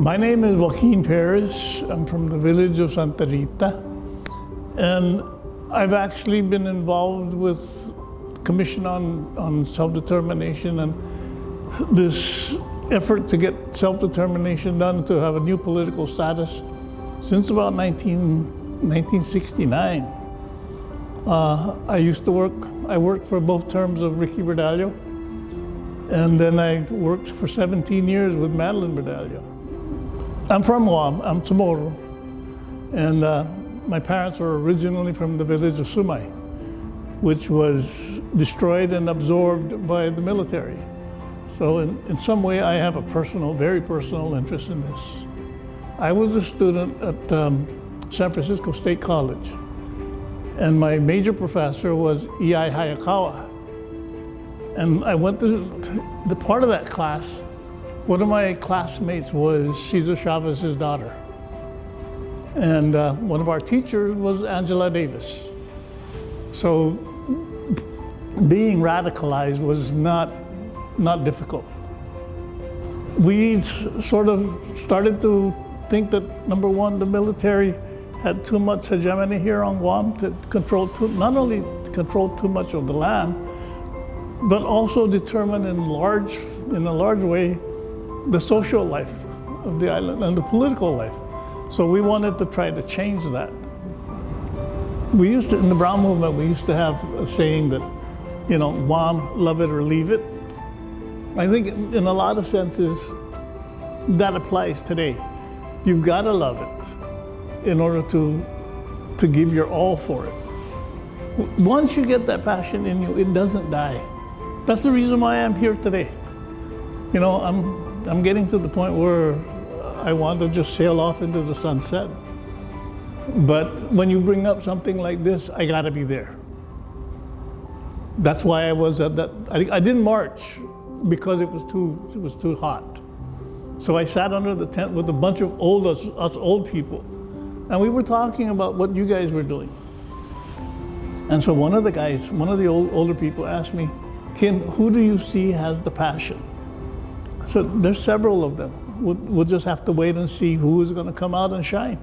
My name is Joaquin Perez. I'm from the village of Santa Rita. And I've actually been involved with the Commission on Self-Determination and this effort to get self-determination done, to have a new political status, since about 1969. I worked for both terms of Ricky Berdallo, and then I worked for 17 years with Madeline Berdallo. I'm from Guam, I'm Chamoru, and my parents were originally from the village of Sumay, which was destroyed and absorbed by the military. So in some way, I have a very personal interest in this. I was a student at San Francisco State College, and my major professor was E.I. Hayakawa. And I went to the part of that class. One of my classmates was Cesar Chavez's daughter. And one of our teachers was Angela Davis. So being radicalized was not difficult. We sort of started to think that, number one, the military had too much hegemony here on Guam to control, not only control too much of the land, but also determine in a large way the social life of the island and the political life. So we wanted to try to change that. We used to, in the Brown movement, we used to have a saying that, Guam, love it or leave it. I think in a lot of senses, that applies today. You've got to love it in order to give your all for it. Once you get that passion in you, it doesn't die. That's the reason why I'm here today. I'm getting to the point where I want to just sail off into the sunset. But when you bring up something like this, I got to be there. That's why I was at that. I didn't march because it was too hot. So I sat under the tent with a bunch of us old people, and we were talking about what you guys were doing. And so one of the older people asked me, "Kin, who do you see has the passion?" I said, "There's several of them. We'll just have to wait and see who is going to come out and shine."